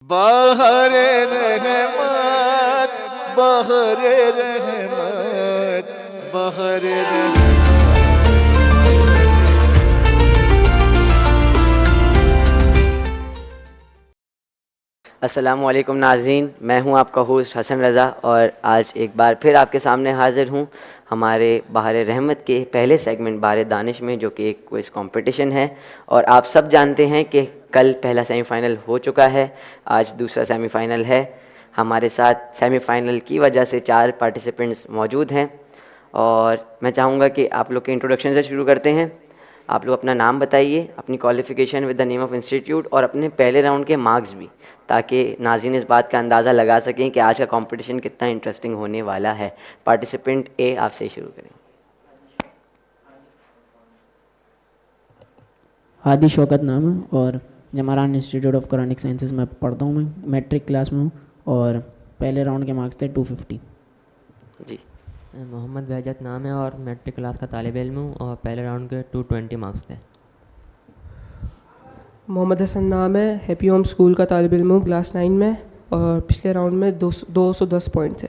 बहरे रहमत बहरे रहमत बहरे अस्सलामुअलैकुम नाज़रीन, मैं हूं आपका होस्ट हसन रज़ा और आज एक बार फिर आपके सामने हाज़िर हूं हमारे बहरे रहमत के पहले सेगमेंट बहरे दानिश में, जो कि एक क्विज़ कंपटीशन है। और आप सब जानते हैं कि कल पहला सेमीफ़ाइनल हो चुका है, आज दूसरा सेमीफ़ाइनल है। हमारे साथ सेमीफ़ाइनल की वजह से 4 पार्टिसिपेंट्स मौजूद हैं और मैं चाहूँगा कि आप लोग के इंट्रोडक्शन से शुरू करते हैं। आप लोग अपना नाम बताइए, अपनी qualification with the name of institute और अपने पहले राउंड के मार्क्स भी, ताकि नाज़रीन इस बात का अंदाज़ा लगा सकें कि आज का कंपटीशन कितना इंटरेस्टिंग होने वाला है। पार्टिसिपेंट ए, आपसे ही शुरू करें। आदि शौकत नाम है और जमारान इंस्टीट्यूट ऑफ कुरानिक साइंसेस में पढ़ता हूँ। मैं मैट्रिक क्लास में हूँ और पहले राउंड के मार्क्स थे 250 जी। मोहम्मद बहजत नाम है और मैट्रिक क्लास का तालिब इल्म हूँ और पहले राउंड के 220 मार्क्स थे। मोहम्मद हसन नाम है, हैप्पी होम स्कूल का तालिब इल्म हूँ क्लास 9 में और पिछले राउंड में 210 पॉइंट थे।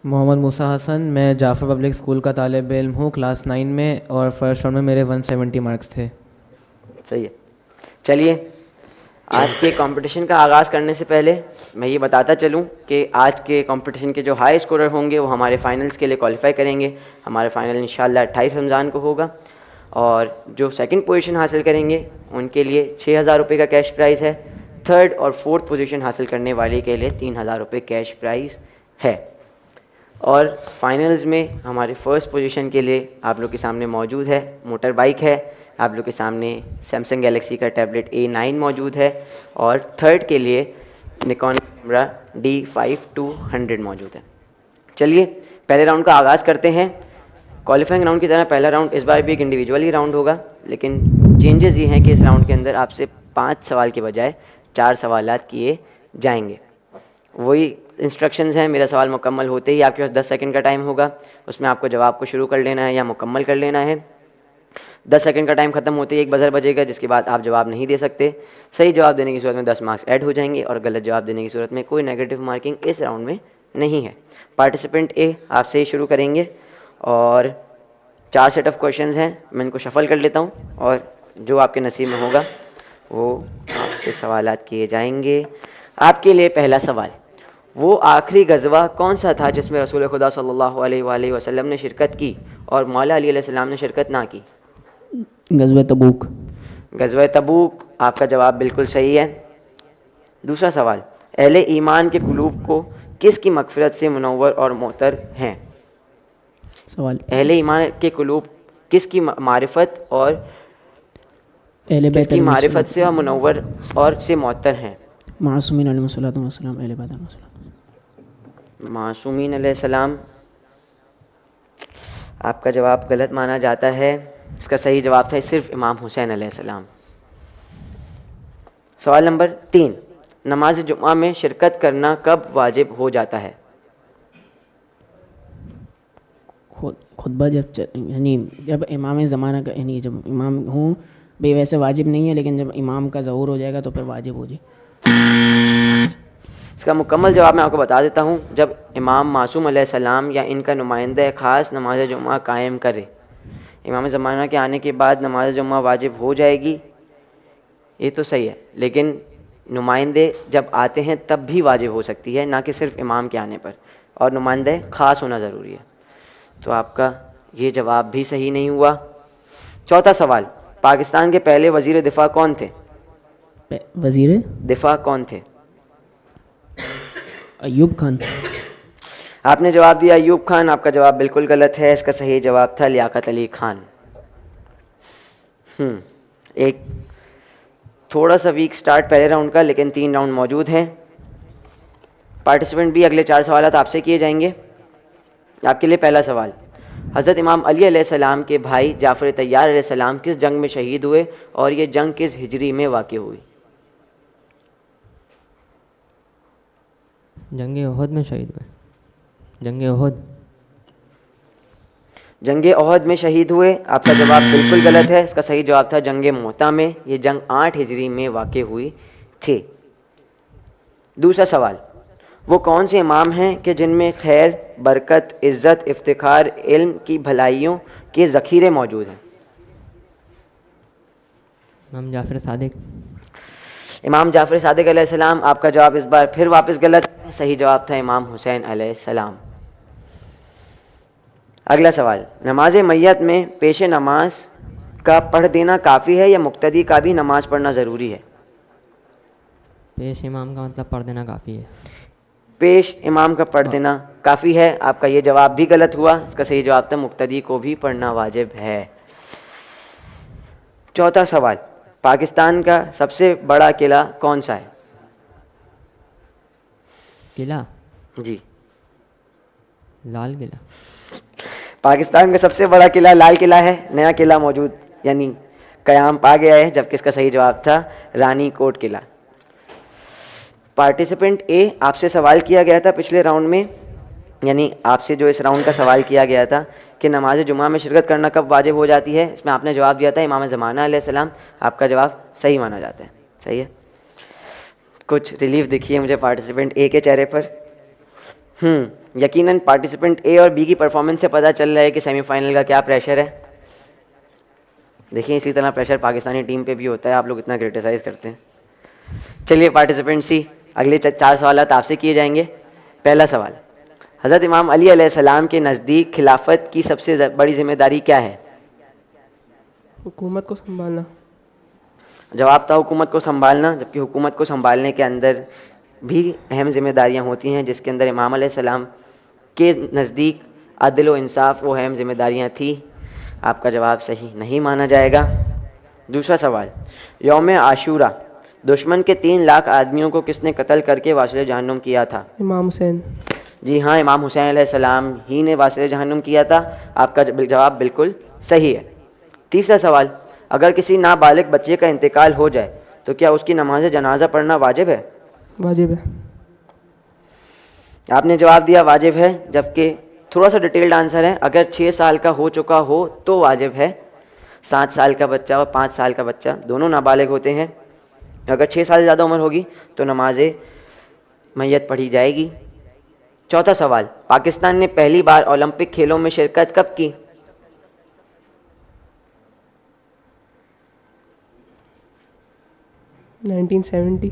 मोहम्मद मूसा हसन, मैं जाफ़र पब्लिक स्कूल का तालिब इल्म हूँ क्लास 9 में और फर्स्ट राउंड में मेरे 170 मार्क्स थे। सही है। चलिए, आज के कंपटीशन का आगाज़ करने से पहले मैं ये बताता चलूँ कि आज के कंपटीशन के जो हाई स्कोरर होंगे वो हमारे फाइनल्स के लिए क्वालिफाई करेंगे। हमारे फाइनल इंशाल्लाह 28 रमज़ान को होगा और जो सेकंड पोजीशन हासिल करेंगे उनके लिए 6,000 रुपये का कैश प्राइज़ है। थर्ड और फोर्थ पोजीशन हासिल करने वाले के लिए 3,000 रुपये कैश प्राइज़ है। और फाइनल्स में हमारे फर्स्ट पोजीशन के लिए आप लोग के सामने मौजूद है मोटर बाइक है, आप लोग के सामने सैमसंग गैलेक्सी का टैबलेट A9 मौजूद है और थर्ड के लिए निकॉन कैमरा D5200 मौजूद है। चलिए, पहले राउंड का आगाज़ करते हैं। क्वालिफाइंग राउंड की तरह पहला राउंड इस बार भी एक इंडिविजुअल ही राउंड होगा, लेकिन चेंजेस ये हैं कि इस राउंड के अंदर आपसे 5 सवाल के बजाय 4 सवालात किए जाएंगे। वही इंस्ट्रक्शंस हैं। मेरा सवाल मुकम्मल होते ही आपके पास 10 सेकंड का टाइम होगा, उसमें आपको जवाब को शुरू कर लेना है या मुकम्मल कर लेना है। 10 सेकंड का टाइम ख़त्म होते ही एक बजर बजेगा, जिसके बाद आप जवाब नहीं दे सकते। सही जवाब देने की सूरत में 10 मार्क्स ऐड हो जाएंगे और गलत जवाब देने की सूरत में कोई नेगेटिव मार्किंग इस राउंड में नहीं है। पार्टिसिपेंट ए, आपसे ही शुरू करेंगे और 4 सेट ऑफ क्वेश्चंस हैं। मैं इनको शफल कर लेता हूँ और जो आपके नसीब में होगा वो आपसे सवालात किए जाएंगे। आपके लिए पहला सवाल, वो आखिरी गज़वा कौन सा था जिसमें रसूल खुदा सल्लल्लाहु अलैहि वसल्लम ने शिरकत की और मौला अली अलैहिस्सलाम ने शिरकत ना की? गज़वा तबूक। गज़वा तबूक, आपका जवाब बिल्कुल सही है। दूसरा सवाल, अहले ईमान के कुलूब को किसकी मग़फ़िरत से मुनव्वर और मोतर हैं? सवाल, अहले ईमान के कुलूब किसकी मारिफत और अहले बैत किसकी मारिफत से और मुनव्वर और से मोतर हैं? मासूमीन अलैहिस्सलातु वस्सलाम, अहले बैत अलैहिस्सलाम। मासूमीन अलैहिस्सलाम, आपका जवाब गलत माना जाता है। इसका सही जवाब था सिर्फ इमाम हुसैन अलैहिस्सलाम। सवाल नंबर 3, नमाज जुम्मा में शिरकत करना कब वाजिब हो जाता है? खुतबा यानी जब इमाम ज़माना का, यानी जब इमाम हूँ भाई, वैसे वाजिब नहीं है, लेकिन जब इमाम का ज़हूर हो जाएगा तो फिर वाजिब हो जाए। इसका मुकम्मल जवाब मैं आपको बता देता हूँ, जब इमाम मासूम अलैहिस्सलाम या इनका नुमाइंदा ख़ास नमाज जुम्मा कायम करे। इमाम ज़माना के आने के बाद नमाज जुम्मा वाजिब हो जाएगी, ये तो सही है, लेकिन नुमाइंदे जब आते हैं तब भी वाजिब हो सकती है, ना कि सिर्फ इमाम के आने पर, और नुमाइंदे ख़ास होना ज़रूरी है। तो आपका ये जवाब भी सही नहीं हुआ। चौथा सवाल, पाकिस्तान के पहले वज़ीर दिफ़ा कौन थे? वज़ीर दिफ़ा कौन थे? अयूब खान। आपने जवाब दिया अयूब खान, आपका जवाब बिल्कुल गलत है। इसका सही जवाब था लियाकत अली खान। एक थोड़ा सा वीक स्टार्ट पहले राउंड का, लेकिन 3 राउंड मौजूद हैं। पार्टिसिपेंट भी अगले 4 सवाल आपसे किए जाएंगे। आपके लिए पहला सवाल, हज़रत इमाम अली अलैहिस्सलाम के भाई जाफ़र तैयार अलैहिस्सलाम किस जंग में शहीद हुए और ये जंग किस हिजरी में वाक़ई हुई? जंग ओहद में शहीद हुए। जंग ओहद। जंग ओहद में शहीद हुए, आपका जवाब बिल्कुल गलत है। इसका सही जवाब था जंग मोता में। ये जंग 8 हिजरी में वाक़ई हुई थी। दूसरा सवाल, वो कौन से इमाम हैं कि जिनमें खैर, बरकत, इज़्ज़त, इफ्तिखार, इल्म की भलाइयों के ज़ख़ीरे मौजूद हैं? इमाम जाफ़र सादिक। इमाम जाफ़र सादिक अलैहिस्सलाम। आपका जवाब इस बार फिर वापस गलत है, सही जवाब था इमाम हुसैन अलैहिस्सलाम। अगला सवाल, नमाज मैयत में पेश नमाज का पढ़ देना काफ़ी है या मुक्तदी का भी नमाज पढ़ना ज़रूरी है? पेश इमाम का मतलब पढ़ देना काफ़ी है। पेश इमाम का पढ़ देना काफ़ी है, आपका ये जवाब भी गलत हुआ। इसका सही जवाब था मुक्तदी को भी पढ़ना वाजिब है। चौथा सवाल, पाकिस्तान का सबसे बड़ा किला कौन सा है? किला? जी, लाल किला। पाकिस्तान का सबसे बड़ा किला लाल किला है। नया किला मौजूद यानी क़याम पा गया है, जबकि इसका सही जवाब था रानी कोट किला। पार्टिसिपेंट ए, आपसे सवाल किया गया था पिछले राउंड में, यानी आपसे जो इस राउंड का सवाल किया गया था कि नमाज जुमा में शिरकत करना कब वाजिब हो जाती है, इसमें आपने जवाब दिया था इमाम ज़माना अलैहिस्सलाम। आपका जवाब सही माना जाता है, सही है। कुछ रिलीफ दिखिए मुझे पार्टिसिपेंट ए के चेहरे पर। यकीनन पार्टिसिपेंट ए और बी की परफॉर्मेंस से पता चल रहा है कि सेमीफाइनल का क्या प्रेशर है। देखिए, इसी तरह प्रेशर पाकिस्तानी टीम पे भी होता है, आप लोग इतना क्रिटिसाइज़ करते हैं। चलिए पार्टिसिपेंट सी, अगले 4 सवाल आपसे किए जाएंगे। पहला सवाल, हज़रत इमाम अली अलैहिस्सलाम के नज़दीक खिलाफत की सबसे बड़ी जिम्मेदारी क्या है? हुकूमत को संभालना। जवाब था हुकूमत को संभालना, जबकि हुकूमत को संभालने के अंदर भी अहम जिम्मेदारियां होती हैं, जिसके अंदर इमाम अलैहिस्सलाम के नज़दीक अदल व इंसाफ वो अहम जिम्मेदारियां थी। आपका जवाब सही नहीं माना जाएगा। दूसरा सवाल, यौम आशूरा दुश्मन के 3 लाख आदमियों को किसने कत्ल करके वासिल जहन्नुम किया था? इमाम हुसैन। जी हाँ, इमाम हुसैन अलैहिस्सलाम ही ने वासिल जहन्नुम किया था। आपका जवाब बिल्कुल सही है। तीसरा सवाल, अगर किसी नाबालिग बच्चे का इंतकाल हो जाए तो क्या उसकी नमाज जनाजा पढ़ना वाजिब है? वाजिब है। आपने जवाब दिया वाजिब है, जबकि थोड़ा सा डिटेल्ड आंसर है। अगर 6 साल का हो चुका हो तो वाजिब है। 7 साल का बच्चा और 5 साल का बच्चा दोनों नाबालिग होते हैं। अगर 6 साल से ज़्यादा उम्र होगी तो नमाज मैयत पढ़ी जाएगी। चौथा सवाल, पाकिस्तान ने पहली बार ओलंपिक खेलों में शिरकत कब की? –1970।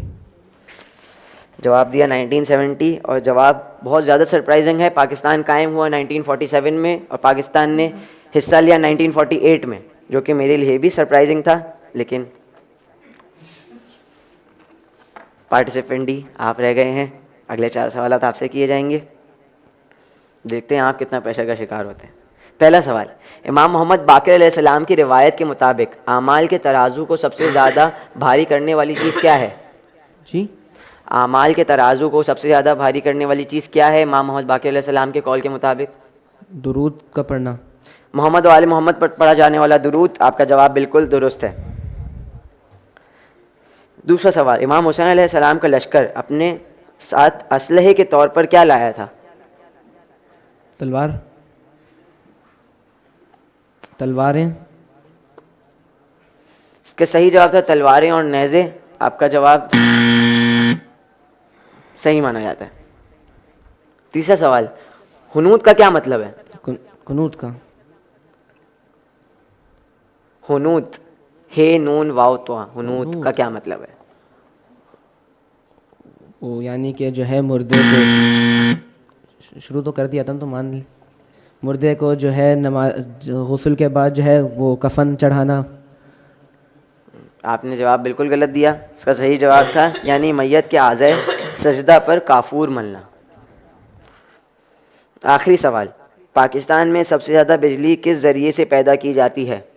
जवाब दिया 1970, और जवाब बहुत ज़्यादा सरप्राइजिंग है। पाकिस्तान कायम हुआ 1947 में और पाकिस्तान ने हिस्सा लिया 1948 में, जो कि मेरे लिए भी सरप्राइजिंग था। लेकिन पार्टिसिपेंट डी आप रह गए हैं। अगले 4 सवाल आपसे किए जाएंगे, देखते हैं आप कितना प्रेशर का शिकार होते हैं। पहला सवाल, इमाम मोहम्मद बाक़िर अलैहिस्सलाम की रिवायत के मुताबिक आमाल के तराजू को सबसे ज़्यादा भारी करने वाली चीज़ क्या है? जी, आमाल के तराजू को सबसे ज़्यादा भारी करने वाली चीज़ क्या है इमाम मोहम्मद बाक़िर अलैहिस्सलाम के कौल के मुताबिक? दुरूद का पढ़ना। मोहम्मद वाले मोहम्मद पर पढ़ा जाने वाला दुरूद। आपका जवाब बिल्कुल दुरुस्त है। दूसरा सवाल, इमाम हुसैन अलैहिस्सलाम का लश्कर अपने साथ असलहे के तौर पर क्या लाया था? तलवारें। इसका सही जवाब था तलवारें और नेज़े। आपका जवाब सही माना जाता है। तीसरा सवाल, हुनूत का क्या मतलब है? कुनूत का। हुनूत, हे नून वाव तो, हुनूत का क्या मतलब है? वो यानी कि जो है मुर्दे को, शुरू तो कर दिया था तो मान ली, मुर्दे को जो है नमाज गुस्ल के बाद जो है वो कफन चढ़ाना। आपने जवाब बिल्कुल गलत दिया। इसका सही जवाब था यानी मैयत के आज़ाए सजदा पर काफूर मलना। आखिरी सवाल, पाकिस्तान में सबसे ज़्यादा बिजली किस ज़रिए से पैदा की जाती है?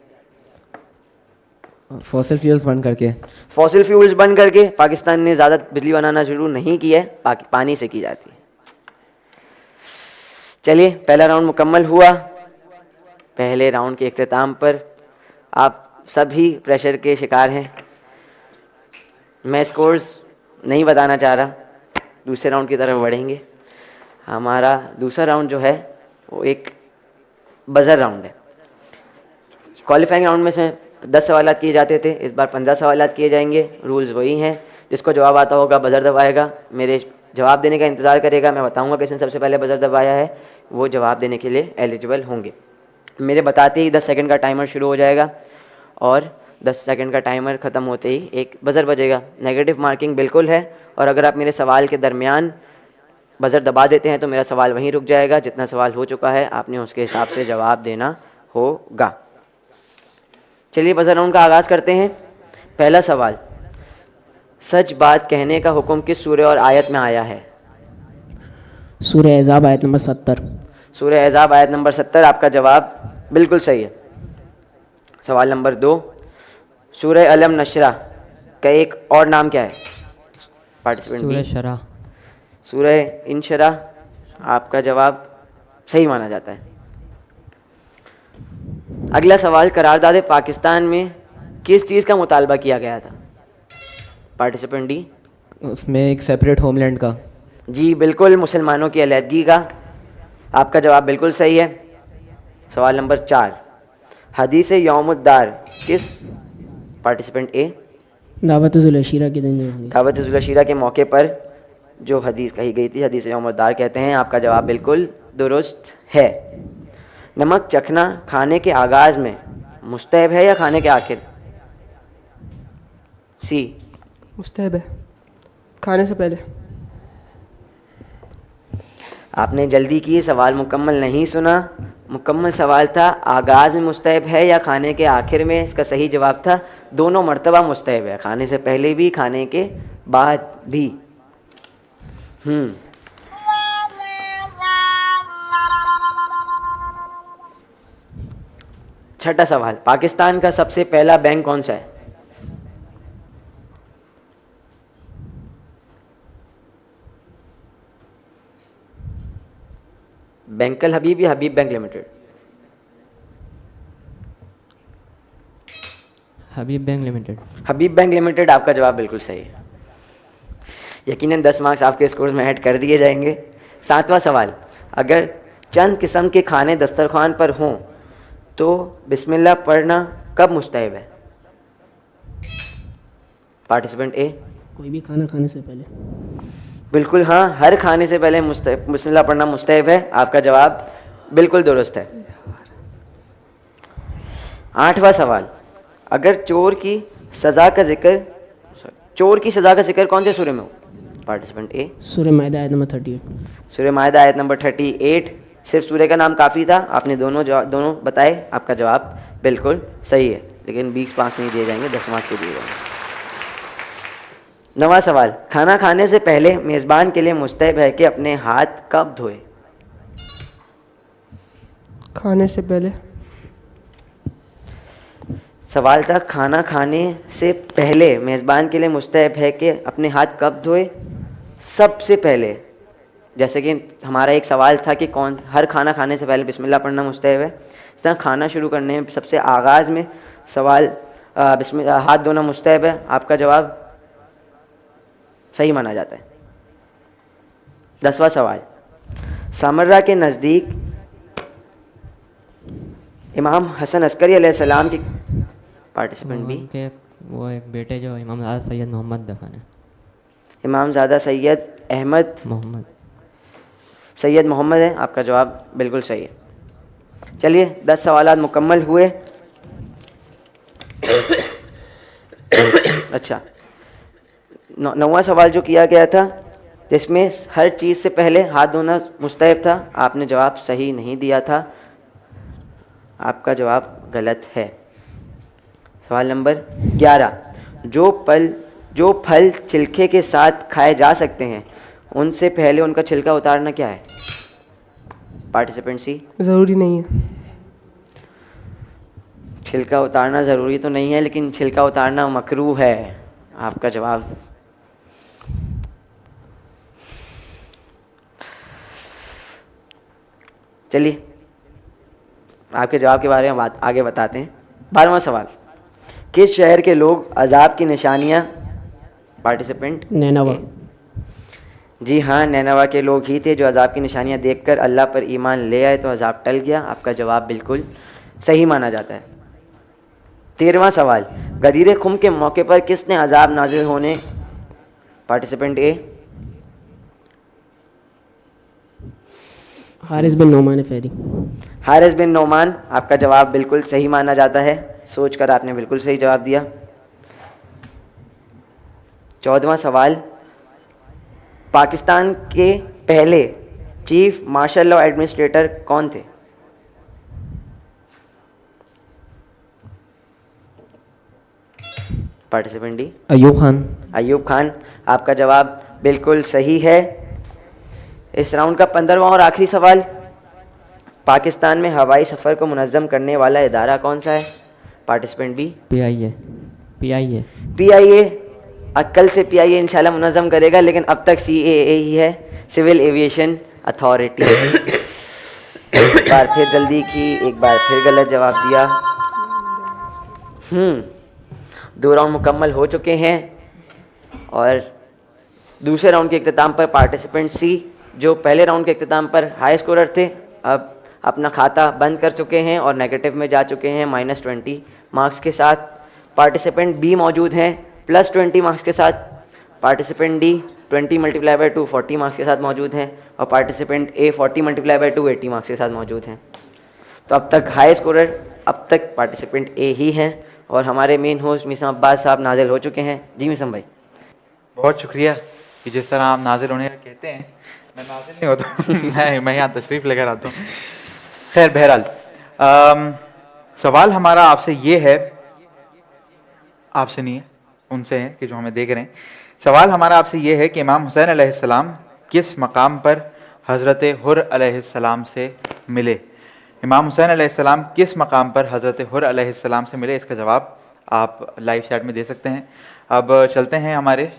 फॉसिल फ्यूल्स बंद करके। फॉसिल फ्यूल्स बंद करके पाकिस्तान ने ज़्यादा बिजली बनाना शुरू नहीं किया है, पानी से की जाती है। चलिए, पहला राउंड मुकम्मल हुआ। पहले राउंड के इख्तिताम पर आप सभी प्रेशर के शिकार हैं। मैं स्कोर्स नहीं बताना चाह रहा, दूसरे राउंड की तरफ बढ़ेंगे। हमारा दूसरा राउंड जो है वो एक बजर राउंड है। क्वालिफाइंग राउंड में से 10 सवाल किए जाते थे, इस बार 15 सवाल किए जाएंगे। रूल्स वही हैं जिसको जवाब आता होगा बजर दबाएगा, मेरे जवाब देने का इंतज़ार करेगा, मैं बताऊंगा किसने सबसे पहले बजर दबाया है, वो जवाब देने के लिए एलिजिबल होंगे। मेरे बताते ही 10 सेकंड का टाइमर शुरू हो जाएगा और 10 सेकंड का टाइमर ख़त्म होते ही एक बजर बजेगा। नेगेटिव मार्किंग बिल्कुल है, और अगर आप मेरे सवाल के दरमियान बजर दबा देते हैं तो मेरा सवाल वहीं रुक जाएगा। जितना सवाल हो चुका है आपने उसके हिसाब से जवाब देना होगा। चलिए बजर राउंड का आगाज़ करते हैं। पहला सवाल, सच बात कहने का हुक्म किस सूरह और आयत में आया है? सूरह अहज़ाब आयत नंबर 70। सूरह अहज़ाब आयत नंबर 70, आपका जवाब बिल्कुल सही है। सवाल नंबर 2, सूरह अलम नशरा का एक और नाम क्या है? पार्टिसिपेंट सूरह बी, शरा। सूरह इंशरा, आपका जवाब सही माना जाता है। अगला सवाल, करारदाद पाकिस्तान में किस चीज़ का मुतालबा किया गया था? पार्टिसिपेंट डी, उसमें एक सेपरेट होमलैंड का। जी बिल्कुल, मुसलमानों की अलहदगी का। आपका जवाब बिल्कुल सही है। सवाल नंबर 4, हदीस यौमुद्दार किस? पार्टिसिपेंट ए, दावत ज़ुल-अशीरा के दिन जो होंगे। दावत ज़ुल-अशीरा के मौके पर जो हदीस कही गई थी, हदीस यौमुद्दार कहते हैं। आपका जवाब बिल्कुल दुरुस्त है। नमक चखना खाने के आगाज़ में मुस्तहब है या खाने के आखिर? सी, मुस्तहब है, खाने से पहले। आपने जल्दी की, सवाल मुकम्मल नहीं सुना। मुकम्मल सवाल था आगाज़ में मुस्तहब है या खाने के आखिर में। इसका सही जवाब था दोनों मर्तबा मुस्तहब है, खाने से पहले भी खाने के बाद भी। छठा सवाल, पाकिस्तान का सबसे पहला बैंक कौन सा है? बैंकल हबीब या हबीब बैंक लिमिटेड? हबीब बैंक लिमिटेड। हबीब बैंक लिमिटेड, आपका जवाब बिल्कुल सही है। यकीनन 10 मार्क्स आपके स्कोर में ऐड कर दिए जाएंगे। 7वां सवाल, अगर चंद किस्म के खाने दस्तरखान पर हों तो बिस्मिल्लाह पढ़ना कब मुस्तहब है? पार्टिसिपेंट ए, कोई भी खाना खाने से पहले। बिल्कुल हाँ, हर खाने से पहले बिस्मिल्लाह पढ़ना मुस्तहब है। आपका जवाब बिल्कुल दुरुस्त है। 8वां सवाल, अगर चोर की सज़ा का जिक्र कौन से सूरे में हो? पार्टिसिपेंट ए, सूरह माइदा आयत नंबर 38। सूरह माइदा आयत नंबर 38। सिर्फ सूरह का नाम काफ़ी था, आपने दोनों बताए। आपका जवाब बिल्कुल सही है, लेकिन 20 मार्क्स नहीं दिए जाएंगे, 10 मार्क्स के दिए जाएंगे। 9वां सवाल, खाना खाने से पहले मेज़बान के लिए मुस्तहब है कि अपने हाथ कब धोए? खाने से पहले। सवाल था खाना खाने से पहले मेज़बान के लिए मुस्तहब है कि अपने हाथ कब धोए? सबसे पहले, जैसे कि हमारा एक सवाल था कि कौन हर खाना खाने से पहले बिस्मिल्लाह पढ़ना मुस्तहब है, इस तरह खाना शुरू करने में सबसे आगाज़ में सवाल बिस्मिल्लाह हाथ धोना मुस्तहब है। आपका जवाब सही माना जाता है। 10वां सवाल, सामर्रा के नज़दीक इमाम हसन अस्करी अलैहिस्सलाम की, पार्टिसिपेंट भी, उनके वो एक बेटे जो इमामज़ादा सैयद मोहम्मद दफन है। इमामज़ादा सैयद अहमद मोहम्मद। सैयद मोहम्मद है। आपका जवाब बिल्कुल सही है। चलिए 10 सवालात मुकम्मल हुए। अच्छा, 9वां सवाल जो किया गया था जिसमें हर चीज़ से पहले हाथ धोना मुस्तहब था, आपने जवाब सही नहीं दिया था। आपका जवाब गलत है। सवाल नंबर 11, जो फल छिलके के साथ खाए जा सकते हैं उनसे पहले उनका छिलका उतारना क्या है? पार्टिसिपेंट सी, ज़रूरी नहीं है। छिलका उतारना ज़रूरी तो नहीं है, लेकिन छिलका उतारना मकरूह है। आपका जवाब चलिए आपके जवाब के बारे में आगे बताते हैं। 12वां सवाल, किस शहर के लोग अजाब की निशानियाँ? पार्टिसिपेंट नैनवा। जी हाँ, नैनवा के लोग ही थे जो अजाब की निशानियाँ देखकर अल्लाह पर ईमान ले आए तो अजाब टल गया। आपका जवाब बिल्कुल सही माना जाता है। 13वां सवाल, गदीर खुम के मौके पर किसने अजाब नाजिल होने पार्टिसिपेंट ए, हारिस बिन नोमान फेरी। हारिस बिन नोमान, आपका जवाब बिल्कुल सही माना जाता है। सोचकर आपने बिल्कुल सही जवाब दिया। 14वां सवाल, पाकिस्तान के पहले चीफ मार्शल लॉ एडमिनिस्ट्रेटर कौन थे? Participant D, Ayub Khan. अयूब खान, आपका जवाब बिल्कुल सही है। इस राउंड का 15वां और आखिरी सवाल, पाकिस्तान में हवाई सफ़र को मुनज़्ज़म करने वाला इदारा कौन सा है? Participant B, PIA। PIA। अक्ल से PIA इंशाल्लाह मुनज़्ज़म करेगा, लेकिन अब तक CAA ही है, सिविल एविएशन अथॉरिटी। एक बार फिर जल्दी की, एक बार फिर गलत जवाब दिया। 2 राउंड मुकम्मल हो चुके हैं और दूसरे राउंड के इख्तिताम पर पार्टिसिपेंट सी, जो पहले राउंड के इख्तिताम पर हाई स्कोरर थे, अब अपना खाता बंद कर चुके हैं और नेगेटिव में जा चुके हैं -20 मार्क्स के साथ। पार्टिसिपेंट बी मौजूद हैं +20 मार्क्स के साथ। पार्टिसिपेंट डी 20 × 2 40 मार्क्स के साथ मौजूद हैं और पार्टिसिपेंट ए 40 × 2 80 मार्क्स के साथ मौजूद हैं। तो अब तक हाई स्कोरर अब तक पार्टिसिपेंट ए ही हैं और हमारे मेन होस्ट मिसम अब्बास साहब नाजिल हो चुके हैं। जी मिसम भाई। बहुत शुक्रिया कि जिस तरह आप नाजिल होने का कहते हैं, मैं नाजिल नहीं होता मैं यहाँ तशरीफ़ लेकर आता हूँ। खैर बहरहाल, सवाल हमारा आपसे ये है, आपसे नहीं है, उनसे है कि जो हमें देख रहे हैं। सवाल हमारा आपसे ये है कि इमाम हुसैन अलैहिस्सलाम किस मकाम पर हज़रत हुर अलैहिस्सलाम से मिले? इमाम हुसैन अलैहिस्सलाम किस मकाम पर हज़रत हुर अलैहिस्सलाम से मिले? इसका जवाब आप लाइव चैट में दे सकते हैं। अब चलते हैं हमारे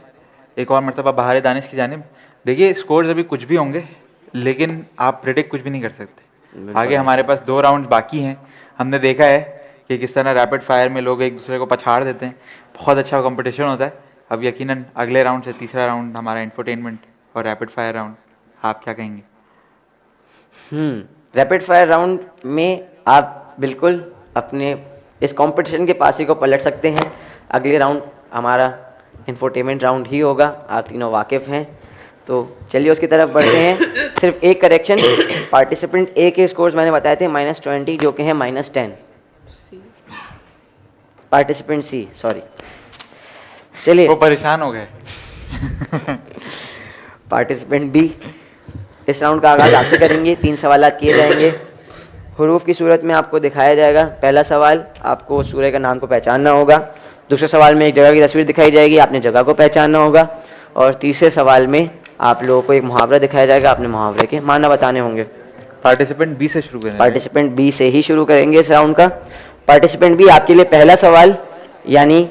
एक और मरतबा बहार दानिश की जानिब। देखिए, स्कोर्स अभी कुछ भी होंगे, लेकिन आप प्रेडिक्ट कुछ भी नहीं कर सकते। आगे हमारे पास 2 राउंड बाकी हैं। हमने देखा है कि किस तरह रैपिड फायर में लोग एक दूसरे को पछाड़ देते हैं। बहुत अच्छा कंपटीशन होता है। अब यकीनन अगले राउंड से तीसरा राउंड हमारा इंफोटेनमेंट और रैपिड फायर राउंड, आप क्या कहेंगे? रैपिड फायर राउंड में आप बिल्कुल अपने इस कंपटीशन के पासे को पलट सकते हैं। अगले राउंड हमारा इंफोटेनमेंट राउंड ही होगा, आप तीनों वाकिफ़ हैं। तो चलिए उसकी तरफ बढ़ते हैं। सिर्फ एक करेक्शन, पार्टिसिपेंट ए के स्कोर्स मैंने बताए थे -20 जो कि हैं -10। पार्टिसिपेंट सी, सॉरी, चलिए वो परेशान हो गए। पार्टिसिपेंट बी, इस राउंड का आगाज़ आपसे करेंगे। 3 सवाल किए जाएंगे, हुरूफ की सूरत में आपको दिखाया जाएगा। पहला सवाल, आपको सूरह का नाम को पहचानना होगा। दूसरे सवाल में एक जगह की तस्वीर दिखाई जाएगी, आपने जगह को पहचानना होगा। और तीसरे सवाल में आप लोगों को एक मुहावरा दिखाया जाएगा, आपने मुहावरे के माना बताने होंगे। पार्टिसिपेंट बी से शुरू करें। पार्टिसिपेंट बी से ही शुरू करेंगे इस राउंड का। पार्टिसिपेंट बी, आपके लिए पहला सवाल, यानी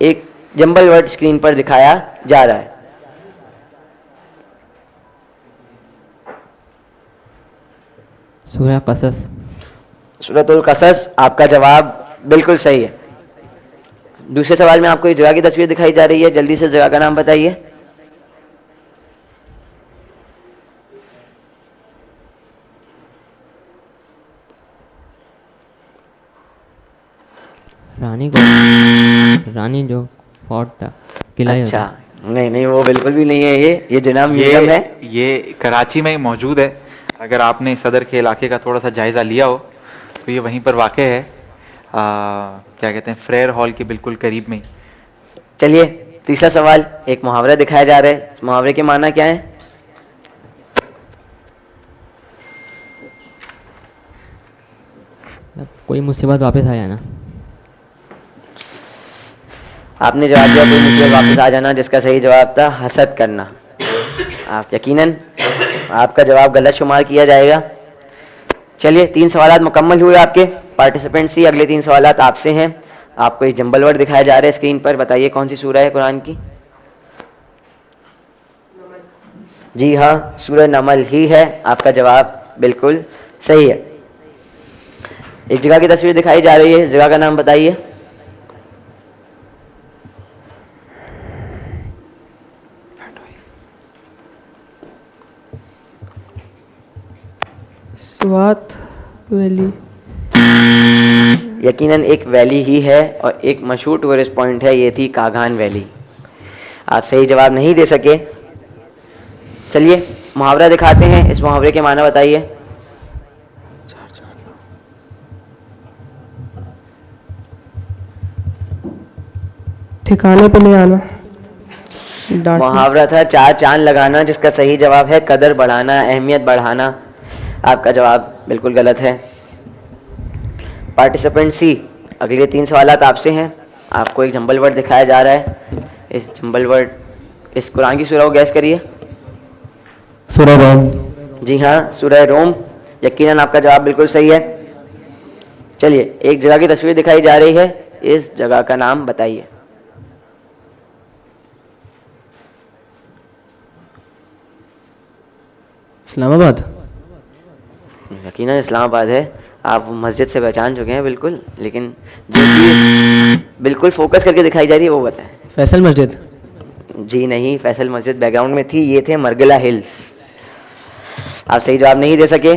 एक जंबल वर्ड स्क्रीन पर दिखाया जा रहा है। सूरह कसस। सूरतुल कसस, आपका जवाब बिल्कुल सही है। दूसरे सवाल में आपको एक जगह की तस्वीर दिखाई जा रही है, जल्दी से जगह का नाम बताइए। रानी जो फोर्ट था, किला। अच्छा, नहीं, वो बिल्कुल भी नहीं है। ये जनाब म्यूजियम है। ये कराची में ही मौजूद है। अगर आपने सदर के इलाके का थोड़ा सा जायज़ा लिया हो तो ये वहीं पर वाक़ है। क्या कहते हैं, फ्रेयर हॉल के बिल्कुल करीब में ही। चलिए तीसरा सवाल, एक मुहावरा दिखाया जा रहा है। इस मुहावरे के माना क्या है? कोई मुसीबत वापस आ जाना। आपने जवाब दिया कोई मुसीबत वापस आ जाना, जिसका सही जवाब था हसद करना। आप यकीनन आपका जवाब गलत शुमार किया जाएगा। चलिए 3 सवाल मुकम्मल हुए आपके। पार्टिसिपेंट सी, अगले 3 सवाल आपसे हैं। आपको एक जंबल वर्ड दिखाया जा रहा है स्क्रीन पर, बताइए कौन सी सूरह है कुरान की? जी हाँ, सूरह नमल ही है। आपका जवाब बिल्कुल सही है। एक जगह की तस्वीर दिखाई जा रही है, इस जगह का नाम बताइए। स्वात वैली। यकीनन एक वैली ही है और एक मशहूर टूरिस्ट पॉइंट है, ये थी कागान वैली। आप सही जवाब नहीं दे सके। चलिए मुहावरा दिखाते हैं, इस मुहावरे के माना बताइए। ठिकाने पे ले आना, डांटना। मुहावरा था चार चांद लगाना, जिसका सही जवाब है कदर बढ़ाना, अहमियत बढ़ाना। आपका जवाब बिल्कुल गलत है। पार्टिसिपेंट सी, अगले 3 सवालात आपसे हैं। आपको एक जंबल वर्ड दिखाया जा रहा है। इस जंबल वर्ड, इस कुरान की सूरह को गैस करिए। सूरह रोम। जी हाँ, सूरह रोम। यकीनन आपका जवाब बिल्कुल सही है। चलिए, एक जगह की तस्वीर दिखाई जा रही है, इस जगह का नाम बताइए। इस्लामाबाद। यकीनन इस्लामाबाद है। आप मस्जिद से पहचान चुके हैं बिल्कुल, लेकिन जो चीज़ बिल्कुल फोकस करके दिखाई जा रही है वो बताएं। फैसल मस्जिद। जी नहीं, फैसल मस्जिद बैकग्राउंड में थी, ये थे मरगला हिल्स। आप सही जवाब नहीं दे सके।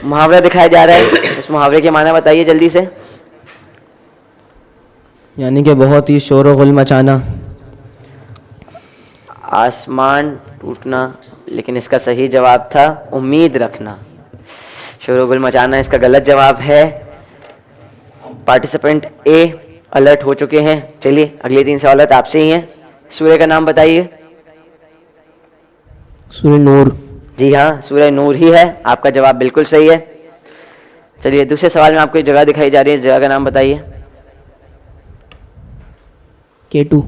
मुहावरा दिखाया जा रहा है, इस मुहावरे के माना बताइए जल्दी से। यानी कि बहुत ही शोर व गुल मचाना। आसमान टूटना, लेकिन इसका सही जवाब था उम्मीद रखना। शोर-गुल मचाना इसका गलत जवाब है। पार्टिसिपेंट ए अलर्ट हो चुके हैं। चलिए अगले 3 सवाल आपसे ही हैं। सूर्य का नाम बताइए। सूर्य नूर। जी हाँ, सूर्य नूर ही है। आपका जवाब बिल्कुल सही है। चलिए दूसरे सवाल में आपको एक जगह दिखाई जा रही है, इस जगह का नाम बताइए। K2।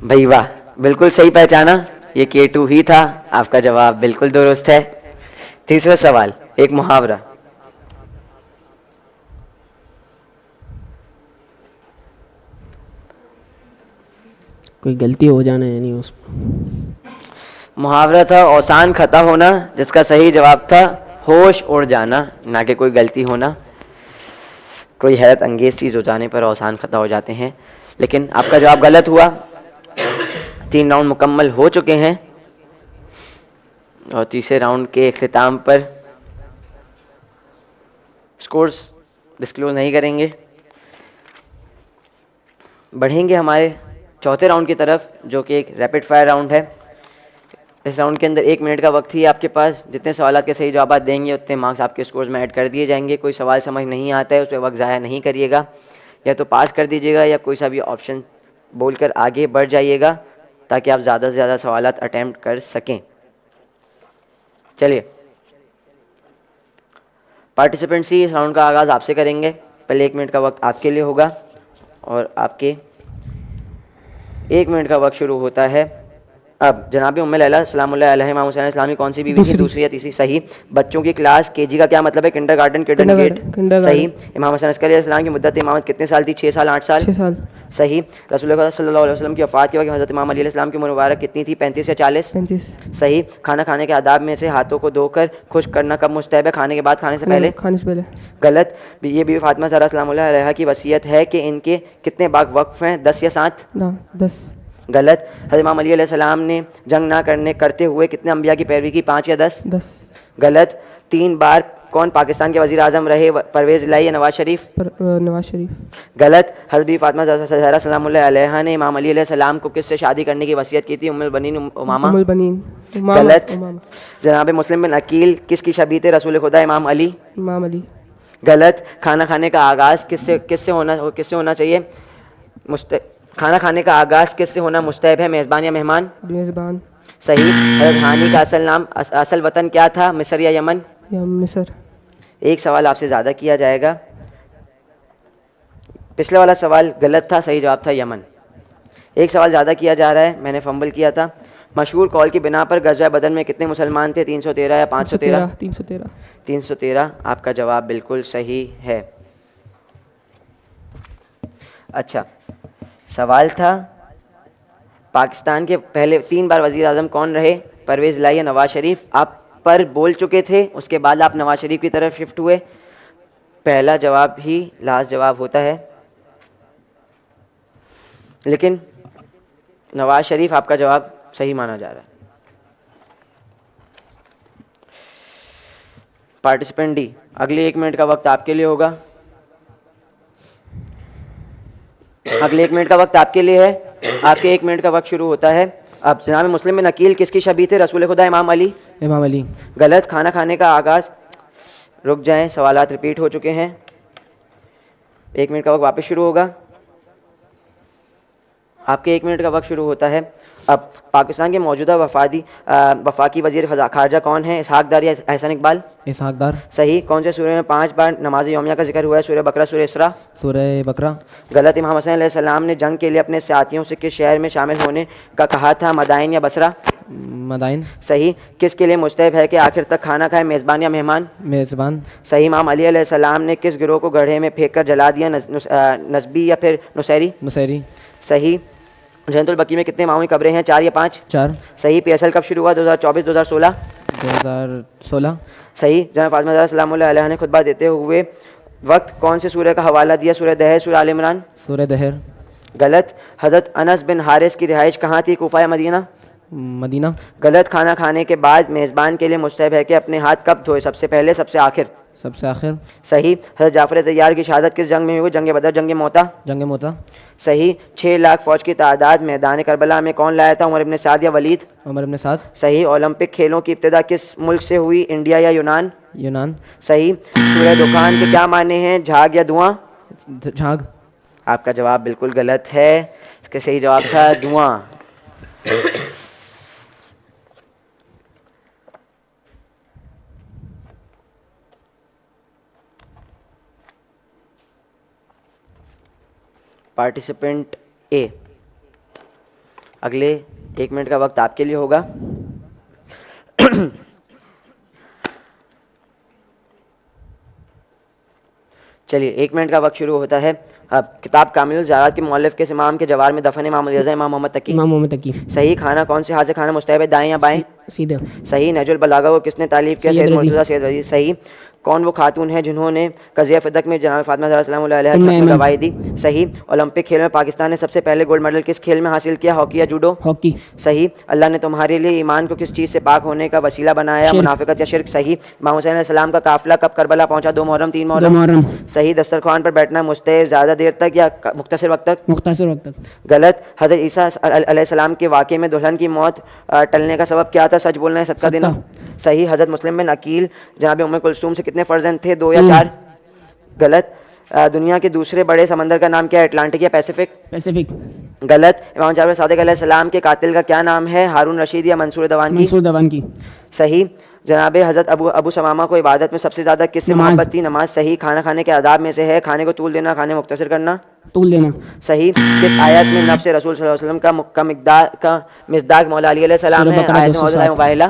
भाई वाह, बिल्कुल सही पहचाना, ये K2 ही था। आपका जवाब बिल्कुल दुरुस्त है। तीसरा सवाल, एक मुहावरा। कोई गलती हो जाना है नहीं उसमें। मुहावरा था औसान खता होना, जिसका सही जवाब था होश उड़ जाना, ना कि कोई गलती होना। कोई हैरत अंगेज चीज़ हो जाने पर औसान खता हो जाते हैं, लेकिन आपका जवाब गलत हुआ। 3 राउंड मुकम्मल हो चुके हैं और तीसरे राउंड के इख्तिताम पर स्कोर्स डिस्क्लोज नहीं करेंगे। बढ़ेंगे हमारे चौथे राउंड की तरफ, जो कि एक रैपिड फायर राउंड है। इस राउंड के अंदर 1 मिनट का वक्त ही आपके पास। जितने सवाल के सही जवाब देंगे उतने मार्क्स आपके स्कोर्स में ऐड कर दिए जाएंगे। कोई सवाल समझ नहीं आता है उस पर वक्त ज़ाया नहीं करिएगा, या तो पास कर दीजिएगा या कोई सा भी ऑप्शन बोलकर आगे बढ़ जाइएगा, ताकि आप ज़्यादा से ज़्यादा सवाल अटैम्प्ट कर सकें। चलिए पार्टिसिपेंट सी, इस राउंड का आगाज़ आपसे करेंगे। पहले 1 मिनट का वक्त आपके लिए होगा और आपके 1 मिनट का वक्त शुरू होता है अब। जनाब उम्मे लैला सलामुल्लाह अलैहा इमाम हुसैन इस्लामी कौन सी बीवी थी? दूसरी या तीसरी? सही। बच्चों की क्लास केजी का क्या मतलब है? किंडरगार्टन, किंडरगेट। सही। इमाम हुसैन अस्करी अलैहिस्सलाम की मुद्दत इमामत कितने साल थी? 6 साल, 8 साल? 6 साल। सही। रसूलुल्लाह सल्लल्लाहु अलैहि वसल्लम की वफ़ात के वक्त हज़रत इमाम अली अलैहिस्सलाम की उम्र मुबारक कितनी थी? 35 या 40? 35। सही। खाना खाने के आदाब में से हाथों को धोकर खुश्क करना कब मुस्तहब है? खाने के बाद, खाने से पहले? खाने से पहले। गलत। ये बीवी फातिमा ज़हरा सलामुल्लाह अलैहा की वसीयत है कि इनके कितने बाग वक्फ हैं? 10 या 7? 10। गलत। हज़रत इमाम अली अलैहिस्सलाम ने जंग ना करते हुए कितने अंबिया की पैरवी की? 5 या 10? 10। गलत। 3 बार कौन पाकिस्तान के वज़ीर आज़म रहे? परवेज़ इलाही या नवाज शरीफ? नवाज शरीफ। गलत। हज़रत बीवी फातिमा ज़हरा सलामुल्लाह अलैहा ने इमाम अली अलैहिस्सलाम को किससे शादी करने की वसीयत की थी? उम्मुल बनीन उमामा? उम्मुल बनीन। गलत। जनाब मुस्लिम बिन अकील किसकी शबीह थे? रसूल खुदा इमाम अली? इमाम अली। गलत। खाना खाने का आगाज़ किससे होना चाहिए? खाना खाने का आगाज़ किससे होना मुस्तहब है? मेज़बान या मेहमान? मेज़बान। सही। हज़रत हानी का असल नाम, असल वतन क्या था? मिस्र या यमन? या मिस्र। एक सवाल आपसे ज़्यादा किया जाएगा। पिछले वाला सवाल गलत था, सही जवाब था यमन। एक सवाल ज़्यादा किया जा रहा है, मैंने फंबल किया था। मशहूर कौल की बिना पर गज़वा बदर में कितने मुसलमान थे? 313 या 513? 313। 313 आपका जवाब बिल्कुल सही है। अच्छा, सवाल था पाकिस्तान के पहले 3 बार वज़ीर आज़म कौन रहे? परवेज़ इलाही या नवाज शरीफ? आप पर बोल चुके थे, उसके बाद आप नवाज शरीफ की तरफ शिफ्ट हुए। पहला जवाब ही लास्ट जवाब होता है, लेकिन नवाज शरीफ आपका जवाब सही माना जा रहा है। पार्टिसिपेंट डी, अगले 1 मिनट का वक्त आपके लिए होगा। अगले 1 मिनट का वक्त आपके लिए है। आपके 1 मिनट का वक्त शुरू होता है। अब जनाब मुस्लिम में नकील किसकी शबीह थे? रसूल खुदा इमाम अली। इमाम अली। गलत। खाना खाने का आगाज़, रुक जाएं, सवालात रिपीट हो चुके हैं। 1 मिनट का वक्त वापस शुरू होगा। आपके 1 मिनट का वक्त शुरू होता है। अब पाकिस्तान के मौजूदा वफाकी वज़ीर ख़ारजा कौन है? इसहाक दार या एहसन इकबाल? इसहाक दार। सही। कौन से सूरह में 5 बार नमाज यौमिया का जिक्र हुआ है? सूरह बकरा, सूरह इसरा? सूरह बकरा। गलत। इमाम हुसैन अलैहिस्सलाम ने जंग के लिए अपने साथियों से किस शहर में शामिल होने का कहा था? मदाइन या बसरा? मदाइन। सही। किसके लिए मुस्तहब है कि आखिर तक खाना खाए, मेज़बान या मेहमान? मेज़बान। सही। इमाम अली अलैहिस्सलाम ने किस गिरोह को गड्ढे में फेंक कर जला दिया? नस्बी या फिर नुसैरी? नुसैरी। सही। जन्नतुल बकी में कितने इमामी कब्रें हैं? 4 या 5? 4। सही। PSL कब शुरू हुआ? 2024, 2016? 2016। सही। जनाब फातिमा ज़हरा सलाम अलैहा ने खुतबा देते हुए वक्त कौन से सूरह का हवाला दिया? सूरह दहर, सूरह आल इमरान? सूरह दहर। गलत। हज़रत अनस बिन हारिस की रिहाइश कहाँ थी? कूफा या मदीना? मदीना। गलत। खाना खाने के बाद मेज़बान के लिए मुस्तहब है कि अपने हाथ कब धोए? सबसे पहले, सबसे आखिर? सबसे आखिर। सही। हज़रत जाफ़र तैयार की शहादत किस जंग में हुई? जंग बदर, जंग मोता? जंग मोता। सही। 6 लाख फौज की तादाद मैदान करबला में कौन लाया था? उमर इब्न साद या वलीद? उमर इब्न साद। सही। ओलंपिक खेलों की इब्तिदा किस मुल्क से हुई? इंडिया या यूनान? यूनान। सही। सूरह दुखान के क्या माने हैं? झाग या धुआं? झाग। आपका जवाब बिल्कुल गलत है। इसका सही जवाब था धुआं। पार्टिसिपेंट ए, अगले 1 मिनट का वक्त आपके लिए होगा। चलिए 1 मिनट का वक्त शुरू होता है। अब किताब कामिलुल ज़राअत के मुअल्लिफ किस इमाम के जवार में दफन? इमाम रज़ा, इमाम मोहम्मद तकी? इमाम मोहम्मद तकी। सही। खाना कौन से हाथ से खाना मुस्तहब है? दाएं या बाएं? सीधे। सही। नहजुल बलागा को किसने तालीफ किया? सैयद सैयद रज़ी। मुर्तज़ा सैयद रज़ी। सही। कौन वो खातून है जिन्होंने कज़िया फ़िदक में जनाब फातिमा ज़हरा सलाम अलैहा उम्मे की ऐमन। गवाही दी? सही। ओलंपिक खेल में पाकिस्तान ने सबसे पहले गोल्ड मेडल किस खेल में हासिल किया? हॉकी या जूडो? हॉकी। सही। अल्लाह ने तुम्हारे लिए ईमान को किस चीज़ से पाक होने का वसीला बनाया? शिर्क। मुनाफिकत या शिर्क? सही। इमाम हुसैन अलैहिस्सलाम का काफिला कब करबला पहुंचा? 2 मुहर्रम, 3 दो मुहर्रम? मुहर्रम। सही। दस्तरखान पर बैठना मुस्तहब ज़्यादा देर तक या मुख्तसर वक्त तक? मुख्तसर वक्त तक। गलत। हज़रत ईसा अलैहिस्सलाम के वाक़े में दुल्हन की मौत टलने का सबब क्या था? सच बोलना है, सदका देना? सही। हज़रत मुस्लिम बिन अकील जनाब उम्मे कुलसूम से कितने फ़र्जंद थे? 2 या 4? गलत। दुनिया के दूसरे बड़े समंदर का नाम क्या है? अटलांटिक या पैसिफिक? पैसिफिक। गलत। इमाम जाफर सादिक अलैहिस्सलाम के कातिल का क्या नाम है? हारून रशीद या मंसूर दवान की? मंसूर दवान की। सही। जनाब हज़रत अबू समामा को इबादत में सबसे ज़्यादा किससे नमाज। मोहब्बत थी? नमाज। सही। खाना खाने के आदाब में से है खाने को तूल देना, खाने मुख्तसर करना? तूल देना। सही। किस आयत में नफ्स रसूल सल्लल्लाहु अलैहि वसल्लम का मिस्दाक मौला अली अलैहिस्सलाम सूरह है? बकरा आयत 207। मवद्दत, मुबाहिला?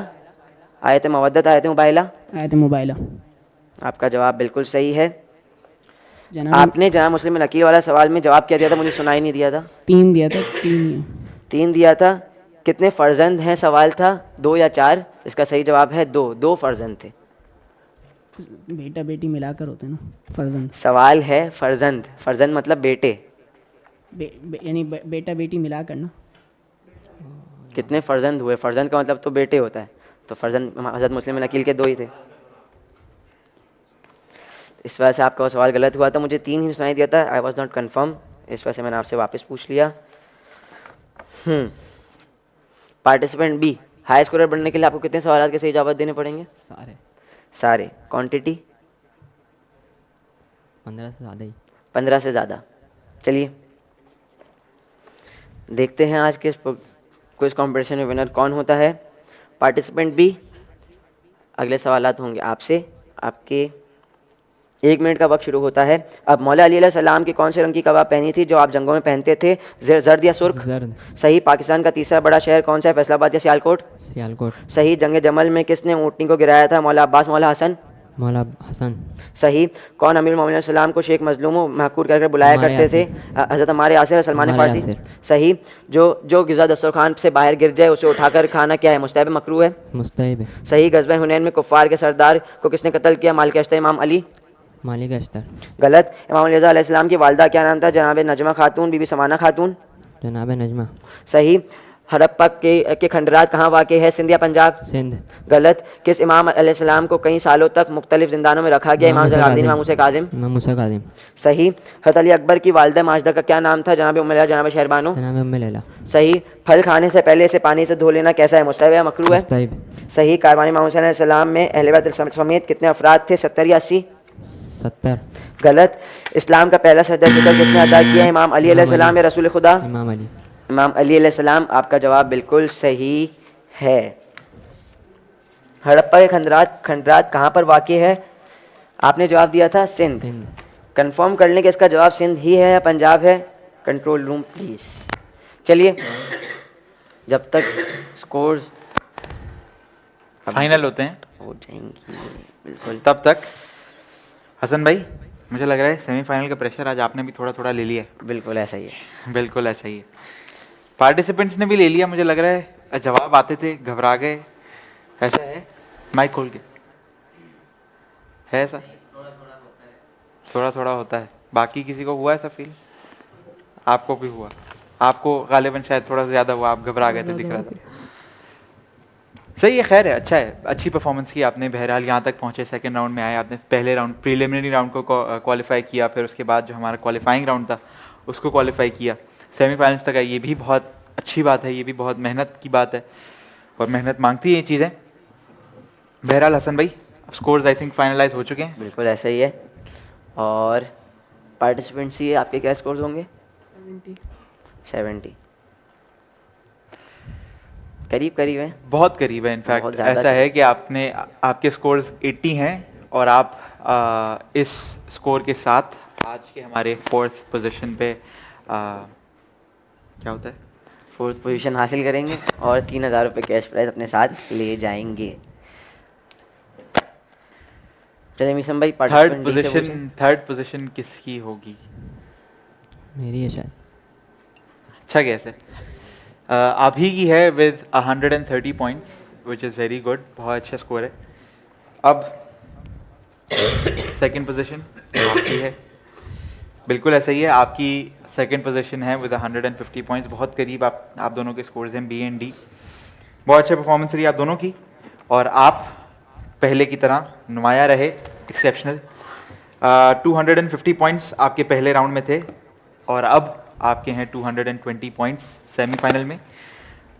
आयत मवद्दत, आयत मुबाहिला? आयत मुबाहिला। आपका जवाब बिल्कुल सही है। जनाब आपने जनाब मुस्लिम बिन अकील वाला सवाल में जवाब क्या दिया था? मुझे सुनाई नहीं दिया था। 3 दिया था। 3 3 दिया था। कितने फ़र्जंद हैं सवाल था? 2 या 4? इसका सही जवाब है 2। 2 फ़र्जंद थे। बेटा बेटी मिलाकर होते हैं ना फर्जंद। सवाल है फ़र्जंद। फ़र्जंद मतलब बेटे। यानी बेटा बेटी मिलाकर ना। कितने फ़र्जंद हुए? फ़र्जंद का मतलब तो बेटे होता है, तो फ़र्जंद हज़रत मुस्लिम बिन अकील के 2 ही थे। इस वजह से आपका वो सवाल गलत हुआ था। मुझे 3 ही सुनाई दिया था। आई वॉज नॉट कन्फर्म, इस वजह से मैंने आपसे वापस पूछ लिया। पार्टिसिपेंट बी, हाई स्कोरर बनने के लिए आपको कितने सवाल के सही जवाब देने पड़ेंगे? सारे। क्वांटिटी? 15 से ज़्यादा ही। 15 से ज़्यादा। चलिए देखते हैं आज के क्विज कंपटीशन में विनर कौन होता है। पार्टिसिपेंट बी, अगले सवालात होंगे आपसे। आपके 1 मिनट का वक्त शुरू होता है। अब मौला अली अलैहिस्सलाम की कौन से रंग की कबाब पहनी थी जो आप जंगों में पहनते थे? जर्द या सुर्ख? जर्द। सही। पाकिस्तान का तीसरा बड़ा शहर कौन सा है? फैसलाबाद या सियालकोट? सियालकोट। सही। जंग जमल में किसने ऊँटनी को गिराया था? मौला अब्बास, मौला हसन? मौला हसन। सही। कौन अमीरुल मोमिनीन सलाम को शेख मजलूम महकूर करके बुलाया हमारे करते थे? हज़रत हमारे यासिर और सलमान हमारे फारसी? यासिर। सही। जो गिज़ा दस्तरखान से बाहर गिर जाए उसे उठाकर खाना क्या है? मुस्तहब है, मकरूह है? मुस्तैब है। सही। गज़वा हुनैन में कुफ़ार के सरदार को किसने कत्ल किया? मालिक अश्तर, इमाम अली? मालिक अश्तर। गलत। इमाम रज़ा अलैहिस्सलाम की वालदा क्या नाम था? जनाब नजमा खातून, बीबी समाना खातून? जनाब नजमा। सही। हड़प्पा के खंडरात कहाँ वाक़ है? सिंध या पंजाब? सिंध। गलत। किस इमाम अलैहिस्सलाम को कई सालों तक मुख्तलिफ जिंदानों में रखा गया? इमाम ज़लालुद्दीन, इमाम मूसा काज़िम। इमाम मूसा काज़िम। सही। हज़रत अली अकबर की वालिदा माजिदा का क्या नाम था? जनाब उम्मे लैला, जनाब शहरबानो। नाम है उम्मे लैला। सही। फल खाने से पहले इसे पानी से धो लेना कैसा है? मुस्तहब है, मकरूह है? मुस्तहब। सही। कारवानी इमाम हुसैन अलैहिस्सलाम में अहले बैत समेत कितने अफराद थे? 70 या 80? 70। गलत। इस्लाम का पहला सजदा शुक्र किसने अदा किया? इमाम अली अलैहिस्सलाम या रसूल खुदा? इमाम अली। इमाम अली अलैहिस्सलाम। आपका जवाब बिल्कुल सही है। हड़प्पा के खंडरात कहाँ पर वाक़ है? आपने जवाब दिया था सिंध। सिंध। कंफर्म कर लें कि इसका जवाब सिंध ही है या पंजाब है? Control room please. चलिए, जब तक स्कोर्स फाइनल होते हैं हो जाएंगी बिल्कुल। तब तक हसन भाई, मुझे लग रहा है सेमीफाइनल का प्रेशर आज आपने भी थोड़ा थोड़ा ले लिया है। बिल्कुल ऐसा ही है। बिल्कुल ऐसा ही है। पार्टिसिपेंट्स ने भी ले लिया, मुझे लग रहा है जवाब आते थे घबरा गए, ऐसा है? माइक खोल के है ऐसा? थोड़ा थोड़ा होता है। बाकी किसी को हुआ ऐसा फील? आपको भी हुआ? आपको गालिबन शायद थोड़ा सा ज़्यादा हुआ, आप घबरा गए थे, दिख रहा था। सही है, खैर है, अच्छा है, अच्छी परफॉर्मेंस की आपने। बहरहाल यहाँ तक पहुँचे, सेकंड राउंड में आए आपने। पहले राउंड प्रीलिमिनरी राउंड को क्वालिफाई किया, फिर उसके बाद जो हमारा क्वालिफाइंग राउंड था उसको क्वालिफाई किया, सेमीफाइनल्स तक आए। ये भी बहुत अच्छी बात है, ये भी बहुत मेहनत की बात है और मेहनत मांगती है ये चीज़ें। बहरहाल हसन भाई, स्कोर्स आई थिंक फाइनलाइज हो चुके हैं। बिल्कुल ऐसा ही है। और पार्टिसिपेंट्स ही आपके क्या स्कोर्स होंगे? 70। करीब करीब है, बहुत करीब है। बहुत इनफैक्ट ज़्यादा ऐसा है कि आपके स्कोर्स 80 हैं और आप इस स्कोर के साथ आज के हमारे 4th पोजीशन पे क्या होता है, 4th पोजीशन हासिल करेंगे और 3000 रुपये कैश प्राइज अपने साथ ले जाएंगे। चलिए मिशन भाई, थर्ड पोजीशन किसकी होगी? मेरी है शायद। अच्छा गैस है। आप ही की है with 130 points, which is very good, बहुत अच्छा स्कोर है। अब सेकंड पोजीशन आपकी है, बिल्कुल ऐसा ही है, आपकी सेकंड पोजीशन है विद 150 पॉइंट्स। बहुत करीब आप दोनों के स्कोर्स हैं, बी एंड डी। बहुत अच्छा परफॉर्मेंस रही आप दोनों की और आप पहले की तरह नुमाया रहे, एक्सेप्शनल। 250 पॉइंट्स आपके पहले राउंड में थे और अब आपके हैं 220 पॉइंट्स सेमीफाइनल में।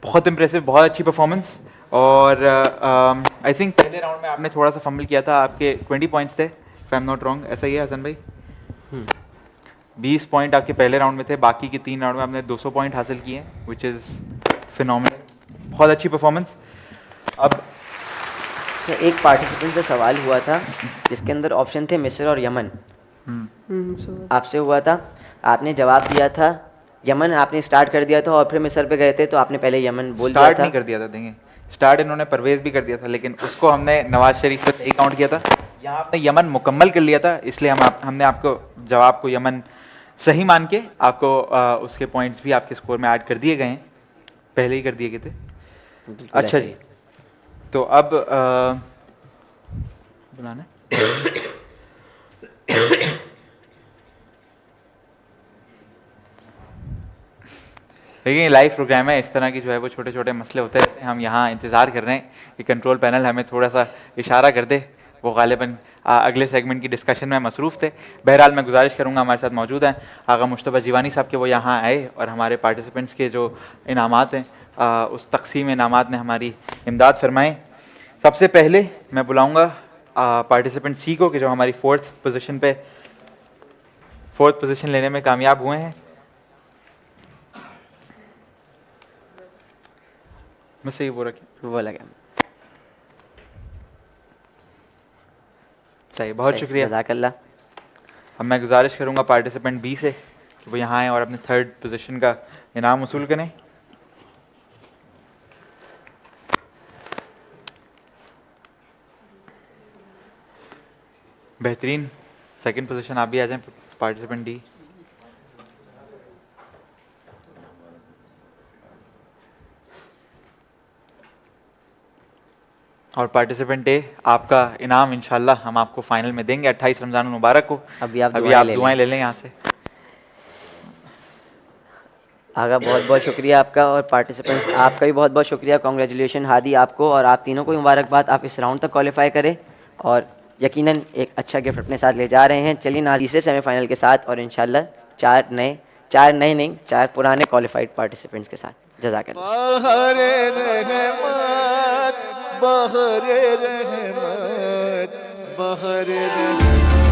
बहुत इंप्रेसिव, बहुत अच्छी परफॉर्मेंस। और आई थिंक पहले राउंड में आपने थोड़ा सा फंबल किया था, आपके 20 पॉइंट्स थे if I am not wrong, ऐसा ही है हसन भाई? 20 पॉइंट आपके पहले राउंड में थे, बाकी के 3 राउंड में आपने 200 पॉइंट हासिल किए हैं, विच इज़ फिनोमिनल, बहुत अच्छी परफॉर्मेंस। अब एक पार्टिसिपेंट से सवाल हुआ था जिसके अंदर ऑप्शन थे मिस्र और यमन, आपसे हुआ था, आपने जवाब दिया था यमन, आपने स्टार्ट कर दिया था और फिर मिस्र पे गए थे, तो आपने पहले यमन बोल दिया था। स्टार्ट नहीं कर दिया था, देंगे स्टार्ट इन्होंने परवेज भी कर दिया था, लेकिन उसको हमने नवाज शरीफ से नहीं काउंट किया था। यहाँ आपने यमन मुकम्मल कर लिया था, इसलिए हमने आपको जवाब को यमन सही मान के आपको उसके पॉइंट्स भी आपके स्कोर में ऐड कर दिए गए हैं, पहले ही कर दिए गए थे। अच्छा जी, तो अब बुलाना देखिए, लाइव प्रोग्राम है, इस तरह की जो है वो छोटे छोटे मसले होते रहते हैं। हम यहाँ इंतज़ार कर रहे हैं कि कंट्रोल पैनल हमें थोड़ा सा इशारा कर दे, वो गालिबन अगले सेगमेंट की डिस्कशन में मसरूफ़ थे। बहरहाल मैं गुजारिश करूँगा, हमारे साथ मौजूद हैं आगा मुश्तबा जीवानी साहब के, वो यहाँ आए और हमारे पार्टिसिपेंट्स के जो इनामात हैं उस तकसीम इनामात में हमारी इमदाद फरमाएँ। सबसे पहले मैं बुलाऊँगा पार्टिसिपेंट सी को, कि जो हमारी 4th पोजीशन लेने में कामयाब हुए हैं। मैं सही बोल रहा, वो लगा सही, बहुत शुक्रिया, जज़ाकल्लाह। अब मैं गुजारिश करूंगा पार्टिसिपेंट बी से कि वो यहाँ आएँ और अपने 3rd पोजीशन का इनाम वसूल करें। बेहतरीन, 2nd पोजीशन आप भी आ जाएं, पार्टिसिपेंट डी। और पार्टिसिपेंट ए, आपका इनाम इंशाल्लाह हम आपको फाइनल में देंगे 28 रमज़ान मुबारक को। अभी आप दुआएं ले लें यहाँ से। आगा बहुत बहुत शुक्रिया आपका, और पार्टिसिपेंट्स आपका भी बहुत बहुत शुक्रिया। कॉन्ग्रेचुलेशन हादी आपको और आप तीनों को मुबारकबाद, आप इस राउंड तक क्वालिफाई करें और यकीनन एक अच्छा गिफ्ट अपने साथ ले जा रहे हैं। चलिए ना तीसरे सेमीफाइनल के साथ और इंशाल्लाह चार पुराने क्वालिफाइड पार्टिसिपेंट्स के साथ। जज़ाकल्लाह। बहरे रहमत, बहरे रहमत, बहरे रहमत।